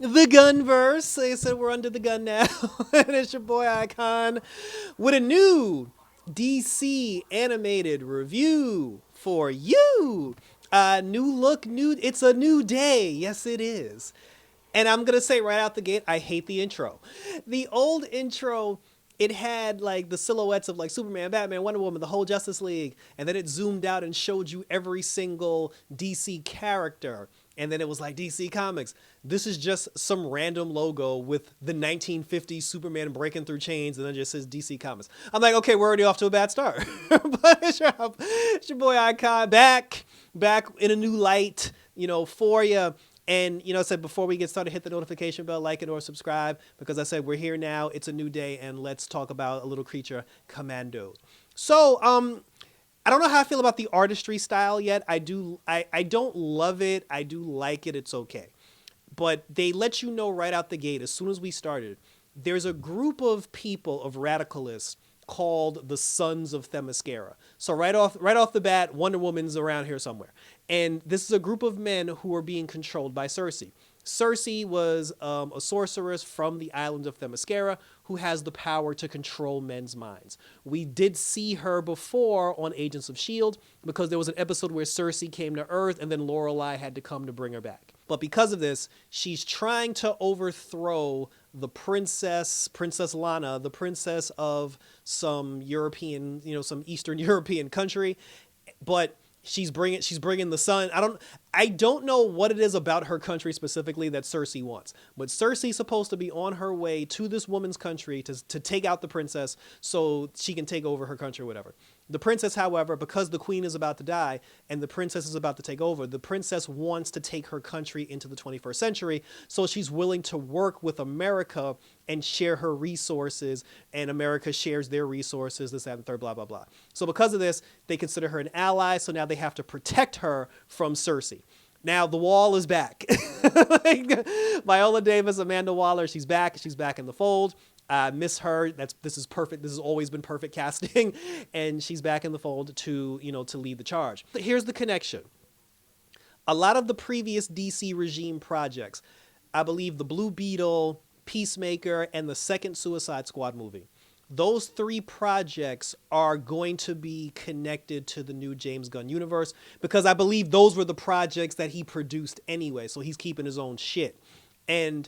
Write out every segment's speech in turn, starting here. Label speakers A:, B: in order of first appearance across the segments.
A: the Gunverse. They said we're under the gun now. And it's your boy Icon with a new DC animated review for you. New look, new. It's a new day. Yes, it is. And I'm gonna say right out the gate, I hate the intro. The old intro, it had like the silhouettes of like Superman, Batman, Wonder Woman, the whole Justice League, and then it zoomed out and showed you every single DC character. And then it was like DC Comics. This is just some random logo with the 1950s Superman breaking through chains, and then just says DC Comics. I'm like, okay, we're already off to a bad start. But it's your boy Icon back in a new light, for you. And, I said before we get started, hit the notification bell, like it or subscribe, because I said we're here now. It's a new day, and let's talk about a little creature, Commandos. So, I don't know how I feel about the artistry style yet. I don't love it. I do like it. It's okay. But they let you know right out the gate, as soon as we started, there's a group of people, of radicalists, called the Sons of Themyscira. So right off the bat, Wonder Woman's around here somewhere. And this is a group of men who are being controlled by Cersei. Cersei was a sorceress from the island of Themyscira who has the power to control men's minds. We did see her before on Agents of S.H.I.E.L.D. because there was an episode where Cersei came to Earth and then Lorelai had to come to bring her back. But because of this, she's trying to overthrow the Princess Lana, the princess of some European, some Eastern European country. But she's bringing the sun. I don't know what it is about her country specifically that Cersei wants, but Cersei's supposed to be on her way to this woman's country to take out the princess so she can take over her country or whatever. The princess, however, because the queen is about to die and the princess is about to take over, the princess wants to take her country into the 21st century, so she's willing to work with America and share her resources, and America shares their resources, this, that, and third, blah, blah, blah. So because of this, they consider her an ally, so now they have to protect her from Cersei. Now the wall is back. Viola Davis, Amanda Waller, she's back in the fold. I miss her. This is perfect. This has always been perfect casting, and she's back in the fold to lead the charge. But here's the connection. A lot of the previous DC regime projects, I believe the Blue Beetle, Peacemaker, and the second Suicide Squad movie, those three projects are going to be connected to the new James Gunn universe because I believe those were the projects that he produced anyway, so he's keeping his own shit. And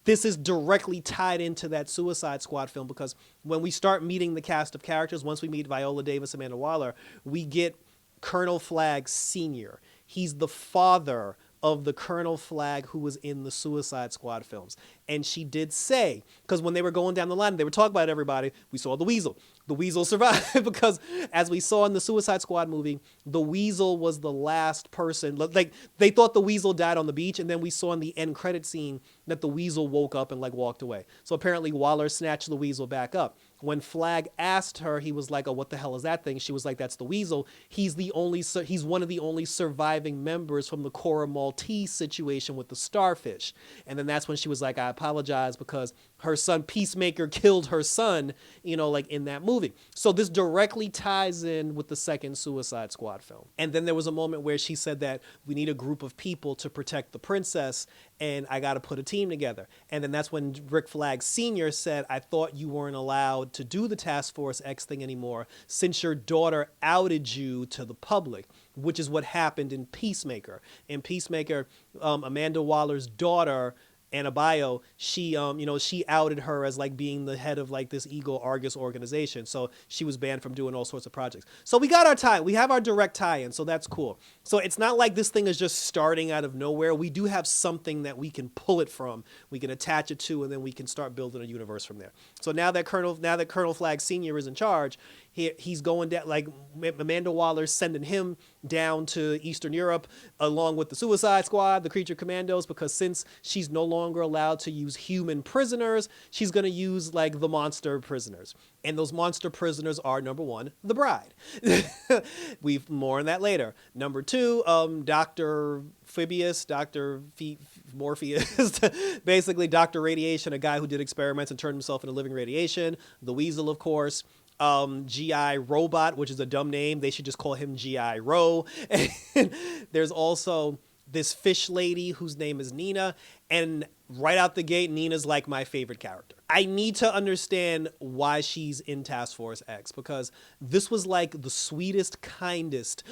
A: this is directly tied into that Suicide Squad film because when we start meeting the cast of characters, once we meet Viola Davis, Amanda Waller, we get Colonel Flagg Sr. He's the father of the Colonel Flagg who was in the Suicide Squad films. And she did say, because when they were going down the line, they were talking about everybody, we saw the Weasel. The Weasel survived because, as we saw in the Suicide Squad movie, the Weasel was the last person. Like, they thought the Weasel died on the beach, and then we saw in the end credit scene that the Weasel woke up and, walked away. So apparently Waller snatched the Weasel back up. When Flagg asked her, he was like, oh, what the hell is that thing? She was like, that's the Weasel. He's one of the only surviving members from the Cora Maltese situation with the starfish. And then that's when she was like, I apologize because her son Peacemaker killed her son, in that movie. So this directly ties in with the second Suicide Squad film. And then there was a moment where she said that we need a group of people to protect the princess, and I got to put a team together. And then that's when Rick Flag Sr. said, I thought you weren't allowed to do the Task Force X thing anymore since your daughter outed you to the public, which is what happened in Peacemaker. In Peacemaker, Amanda Waller's daughter, Anabayo, she outed her as being the head of this Eagle Argus organization. So she was banned from doing all sorts of projects. So we got our tie. We have our direct tie-in. So that's cool. So it's not like this thing is just starting out of nowhere. We do have something that we can pull it from. We can attach it to, and then we can start building a universe from there. So now that Colonel Flagg Sr. is in charge, he's going down, Amanda Waller's sending him down to Eastern Europe along with the Suicide Squad, the Creature Commandos, because since she's no longer allowed to use human prisoners, she's going to use the monster prisoners. And those monster prisoners are, number one, the Bride. We've more on that later. Number two, Dr. Phoebus, Morpheus, basically Dr. Radiation, a guy who did experiments and turned himself into living radiation. The Weasel, of course. G.I. Robot, which is a dumb name. They should just call him G.I. Ro. And there's also this fish lady whose name is Nina. And right out the gate, Nina's like my favorite character. I need to understand why she's in Task Force X, because this was like the sweetest, kindest,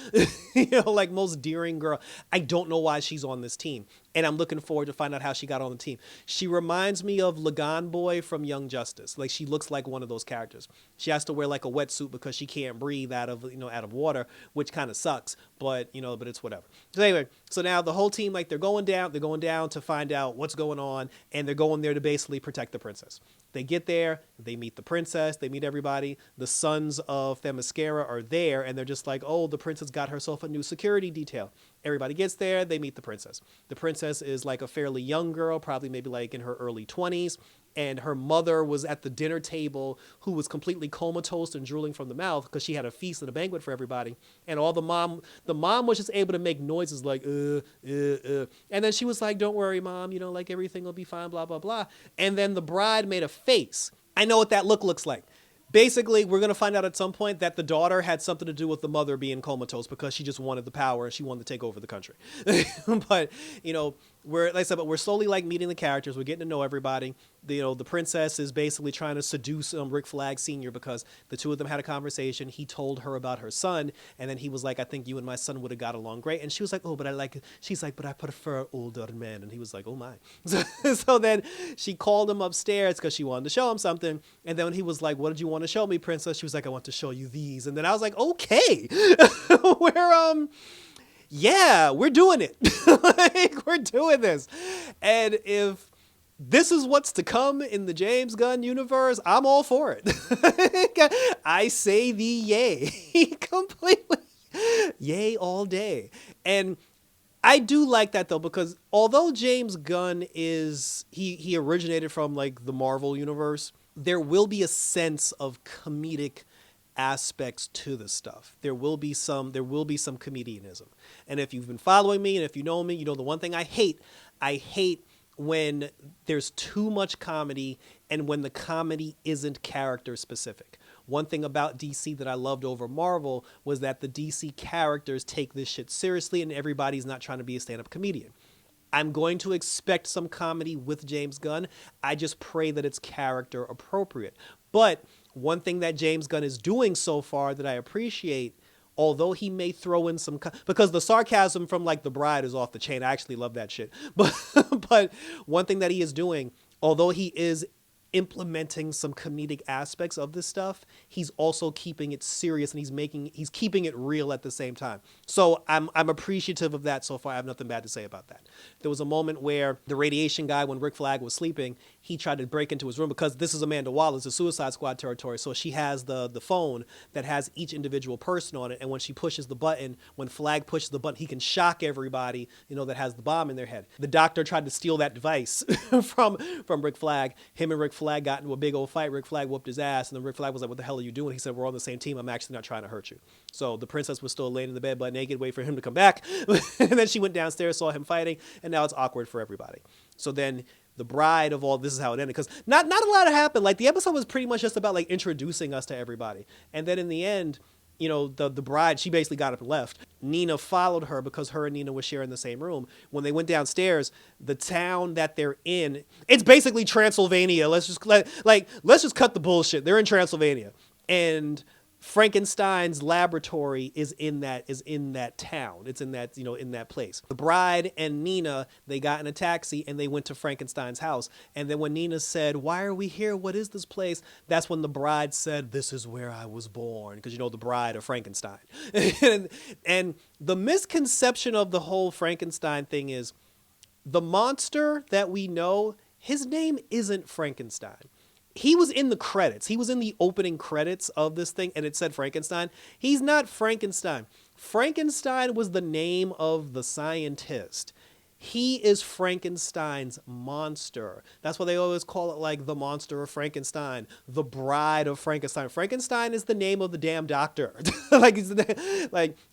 A: like most endearing girl. I don't know why she's on this team, and I'm looking forward to find out how she got on the team. She reminds me of Lagan Boy from Young Justice. Like, she looks like one of those characters. She has to wear like a wetsuit because she can't breathe out of water, which kind of sucks, but but it's whatever. So anyway, so now the whole team, like, they're going down to find out what's going on, and they're going there to basically protect the princess. They get there, they meet the princess, they meet everybody. The sons of Themyscira are there, and they're just like, oh, the princess got herself a new security detail. Everybody gets there, they meet the princess. The princess is like a fairly young girl, probably maybe like in her early 20s. And her mother was at the dinner table, who was completely comatose and drooling from the mouth because she had a feast and a banquet for everybody. And the mom was just able to make noises like, And then she was like, don't worry, mom, like, everything will be fine, blah, blah, blah. And then the bride made a face. I know what that look looks like. Basically, we're going to find out at some point that the daughter had something to do with the mother being comatose because she just wanted the power and she wanted to take over the country. But, we're, like I said, but we're slowly like meeting the characters. We're getting to know everybody. The princess is basically trying to seduce Rick Flag Sr. because the two of them had a conversation. He told her about her son, and then he was like, I think you and my son would have got along great. And she was like, oh, but she's like, but I prefer older men. And he was like, oh my. So then she called him upstairs because she wanted to show him something. And then he was like, what did you want to show me, princess? She was like, I want to show you these. And then I was like, okay, we're doing it. Like, we're doing this. And if this is what's to come in the James Gunn universe, I'm all for it. I say the yay completely. Yay all day. And I do like that, though, because although James Gunn he originated from like the Marvel universe, there will be a sense of comedic aspects to the stuff. There will be some comedianism. And if you've been following me and if you know me, the one thing I hate when there's too much comedy and when the comedy isn't character specific. One thing about DC that I loved over Marvel was that the DC characters take this shit seriously and everybody's not trying to be a stand-up comedian. I'm going to expect some comedy with James Gunn. I just pray that it's character appropriate. But one thing that James Gunn is doing so far that I appreciate, although he may throw in some, because the sarcasm from like The Bride is off the chain. I actually love that shit. But one thing that he is doing, although he is implementing some comedic aspects of this stuff, he's also keeping it serious and he's keeping it real at the same time. So I'm appreciative of that so far. I have nothing bad to say about that. There was a moment where the radiation guy, when Rick Flag was sleeping, he tried to break into his room because this is Amanda Wallace, the Suicide Squad territory. So she has the phone that has each individual person on it. And when she pushes the button, when Flag pushes the button, he can shock everybody, that has the bomb in their head. The doctor tried to steal that device from Rick Flag. Him and Rick Flag got into a big old fight. Rick Flag whooped his ass. And then Rick Flag was like, what the hell are you doing? He said, we're on the same team. I'm actually not trying to hurt you. So the princess was still laying in the bed butt naked, waiting for him to come back. And then she went downstairs, saw him fighting. And now it's awkward for everybody. So then the bride of all this is how it ended, because not a lot happened. Like, the episode was pretty much just about like introducing us to everybody, and then in the end, the bride, she basically got up and left. Nina followed her because her and Nina were sharing the same room. When they went downstairs, the town that they're in, it's basically Transylvania. Let's just cut the bullshit. They're in Transylvania, and Frankenstein's laboratory is in that town. It's in that, in that place. The bride and Nina, they got in a taxi and they went to Frankenstein's house. And then when Nina said, why are we here? What is this place? That's when the bride said, this is where I was born. Because, the bride of Frankenstein. and the misconception of the whole Frankenstein thing is the monster that we know, his name isn't Frankenstein. He was in the credits. He was in the opening credits of this thing, and it said Frankenstein. He's not Frankenstein. Frankenstein was the name of the scientist. He is Frankenstein's monster. That's why they always call it like the monster of Frankenstein, the bride of Frankenstein. Frankenstein is the name of the damn doctor. like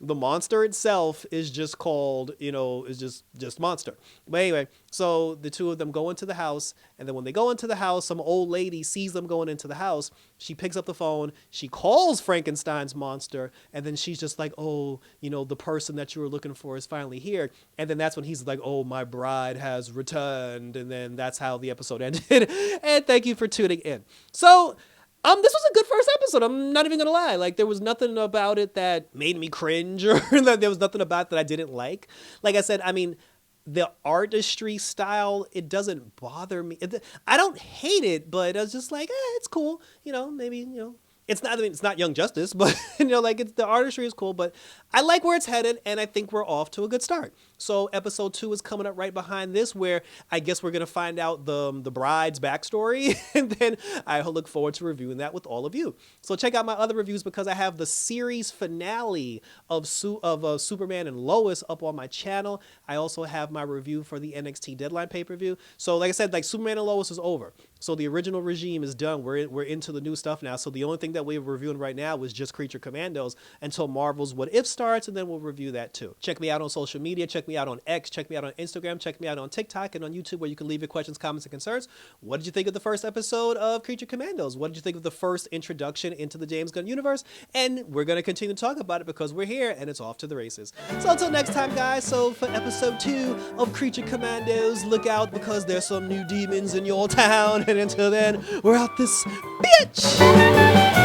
A: the monster itself is just called, is just monster. But anyway, so the two of them go into the house, and then when they go into the house, some old lady sees them going into the house. She picks up the phone, she calls Frankenstein's monster, and then she's just like, oh, the person that you were looking for is finally here. And then that's when he's like, oh oh, my bride has returned, and then that's how the episode ended. And thank you for tuning in. So this was a good first episode. I'm not even gonna lie. Like, there was nothing about it that made me cringe, or that there was nothing about it that I didn't like. Like I said, I mean, the artistry style, it doesn't bother me. I don't hate it, but I was just like, it's cool. Maybe, it's not, I mean, it's not Young Justice, but like, the artistry is cool, but I like where it's headed, and I think we're off to a good start. So episode 2 is coming up right behind this, where I guess we're going to find out the bride's backstory, and then I look forward to reviewing that with all of you. So check out my other reviews, because I have the series finale of Superman and Lois up on my channel. I also have my review for the NXT Deadline pay-per-view. So like I said, like, Superman and Lois is over. So the original regime is done. We're into the new stuff now. So the only thing that we're reviewing right now was just Creature Commandos until Marvel's What If starts, and then we'll review that too. Check me out on social media. Check me out on X. Check me out on Instagram. Check me out on TikTok and on YouTube, where you can leave your questions, comments, and concerns. What did you think of the first episode of Creature Commandos? What did you think of the first introduction into the James Gunn universe? And we're going to continue to talk about it, because we're here and it's off to the races. So until next time, guys. So for episode 2 of Creature Commandos, look out, because there's some new demons in your town. And until then, we're out this bitch!